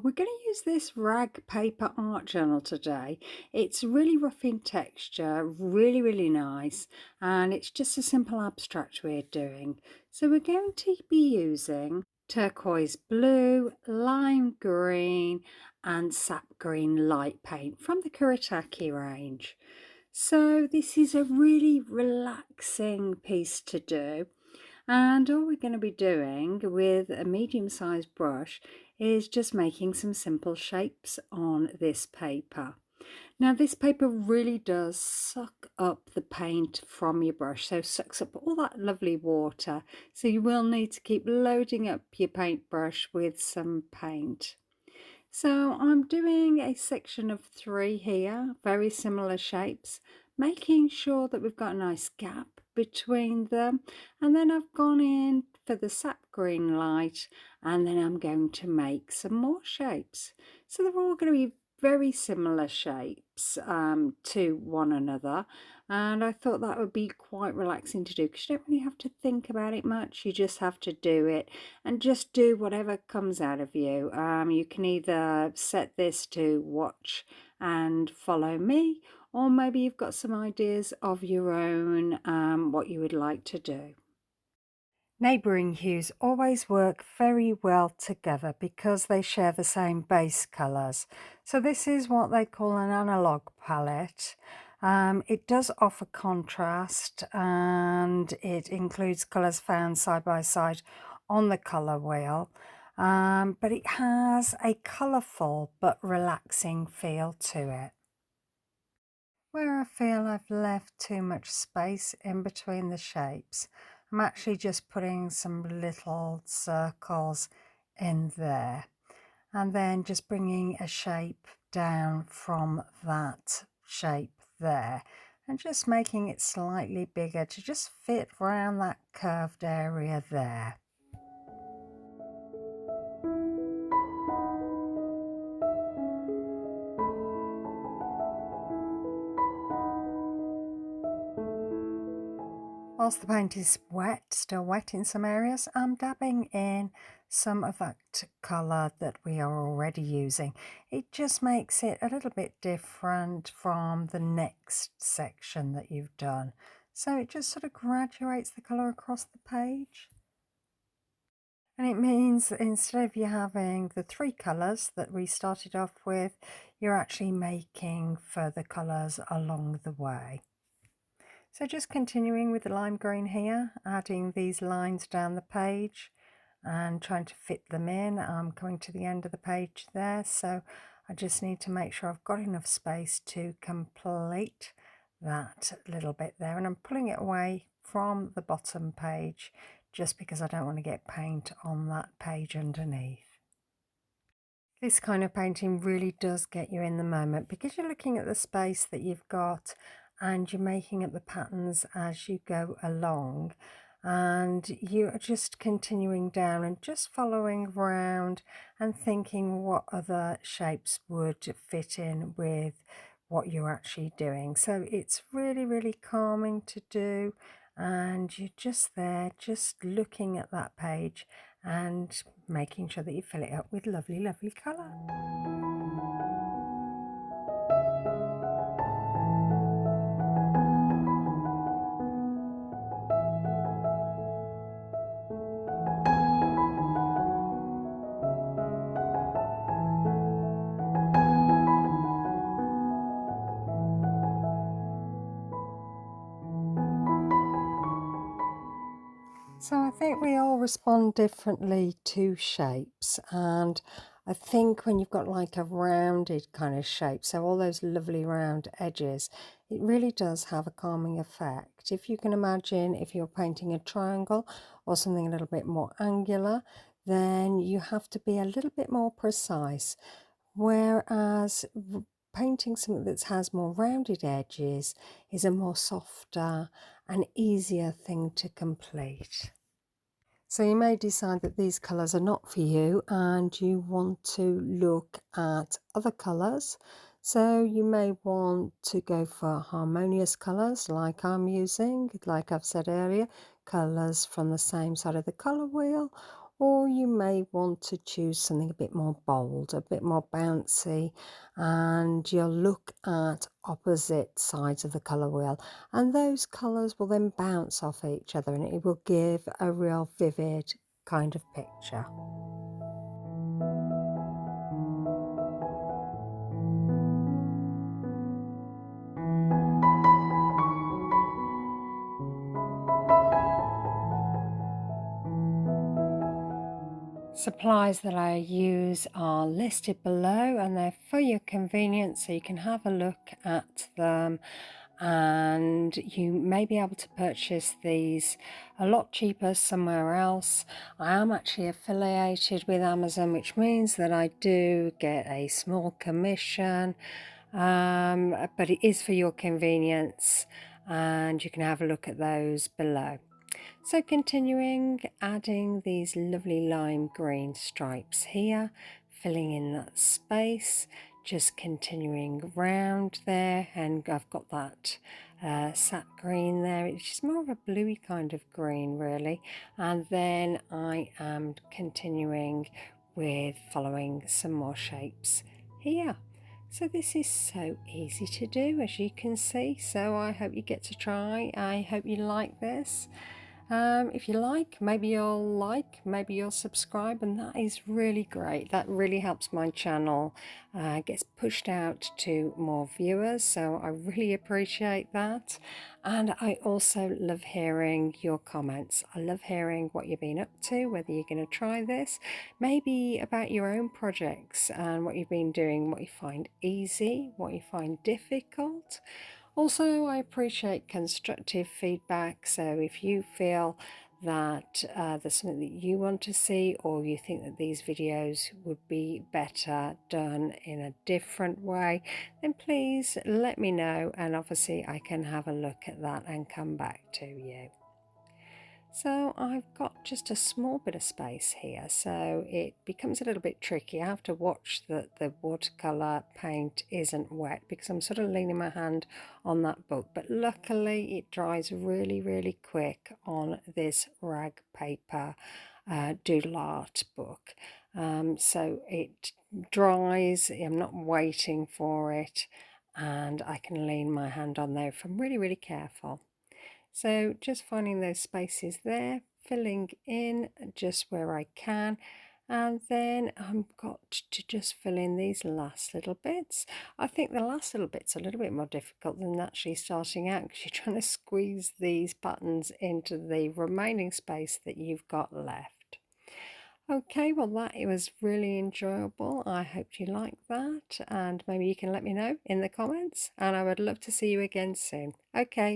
we're going to use this rag paper art journal today. It's really rough in texture, really nice, and it's just a simple abstract we're doing. So we're going to be using turquoise blue, lime green, and sap green light paint from the Kuretake range. So this is a really relaxing piece to do. And all we're going to be doing with a medium-sized brush is just making some simple shapes on this paper. Now this paper really does suck up the paint from your brush, so sucks up all that lovely water. So you will need to keep loading up your paintbrush with some paint. So I'm doing a section of 3 here, very similar shapes, making sure that we've got a nice gap between them, and then I've gone in for the sap green light, and then I'm going to make some more shapes. So they're all going to be very similar shapes to one another, and I thought that would be quite relaxing to do because you don't really have to think about it much. You just have to do it and just do whatever comes out of you. You can either set this to watch and follow me, or maybe you've got some ideas of your own, what you would like to do. Neighbouring hues always work very well together because they share the same base colours. So this is what they call an analogue palette. It does offer contrast and it includes colours found side by side on the colour wheel. But it has a colourful but relaxing feel to it. Where I feel I've left too much space in between the shapes, I'm actually just putting some little circles in there and then just bringing a shape down from that shape there and just making it slightly bigger to just fit around that curved area there. Whilst the paint is wet, still wet in some areas, I'm dabbing in some of that colour that we are already using. It just makes it a little bit different from the next section that you've done. So it just sort of graduates the colour across the page. And it means that instead of you having the 3 colours that we started off with, you're actually making further colours along the way. So just continuing with the lime green here, adding these lines down the page and trying to fit them in. I'm coming to the end of the page there, so I just need to make sure I've got enough space to complete that little bit there. And I'm pulling it away from the bottom page just because I don't want to get paint on that page underneath. This kind of painting really does get you in the moment because you're looking at the space that you've got and you're making up the patterns as you go along, and you are just continuing down and just following around and thinking what other shapes would fit in with what you're actually doing. So it's really calming to do, and you're just there just looking at that page and making sure that you fill it up with lovely colour. So I think we all respond differently to shapes, and I think when you've got like a rounded kind of shape, so all those lovely round edges, it really does have a calming effect. If you can imagine, if you're painting a triangle or something a little bit more angular, then you have to be a little bit more precise, whereas painting something that has more rounded edges is a more softer and easier thing to complete. So you may decide that these colours are not for you and you want to look at other colours. So you may want to go for harmonious colours like I'm using, like I've said earlier, colours from the same side of the colour wheel, or you may want to choose something a bit more bold, a bit more bouncy, and you'll look at opposite sides of the colour wheel, and those colours will then bounce off each other and it will give a real vivid kind of picture. Supplies that I use are listed below and they're for your convenience, so you can have a look at them, and you may be able to purchase these a lot cheaper somewhere else. I am actually affiliated with Amazon, which means that I do get a small commission, but it is for your convenience, and you can have a look at those below. So continuing, adding these lovely lime green stripes here, filling in that space, just continuing round there, and I've got that sap green there, which is more of a bluey kind of green really, and then I am continuing with following some more shapes here. So this is so easy to do, as you can see, so I hope you get to try. I hope you like this. If you like, maybe you'll subscribe, and that is really great. That really helps my channel, gets pushed out to more viewers, so I really appreciate that. And I also love hearing your comments. I love hearing what you've been up to, whether you're going to try this, maybe about your own projects and what you've been doing, what you find easy, what you find difficult. Also, I appreciate constructive feedback, so if you feel that there's something that you want to see, or you think that these videos would be better done in a different way, then please let me know, and obviously I can have a look at that and come back to you. So I've got just a small bit of space here, so it becomes a little bit tricky. I have to watch that the watercolor paint isn't wet, because I'm sort of leaning my hand on that book, but luckily it dries really quick on this rag paper doodle art book. So it dries, I'm not waiting for it, and I can lean my hand on there if I'm really careful. So just finding those spaces there, filling in just where I can, and then I've got to just fill in these last little bits. I think the last little bit's a little bit more difficult than actually starting out, because you're trying to squeeze these buttons into the remaining space that you've got left. Okay, well that was really enjoyable. I hope you liked that, and maybe you can let me know in the comments, and I would love to see you again soon. Okay.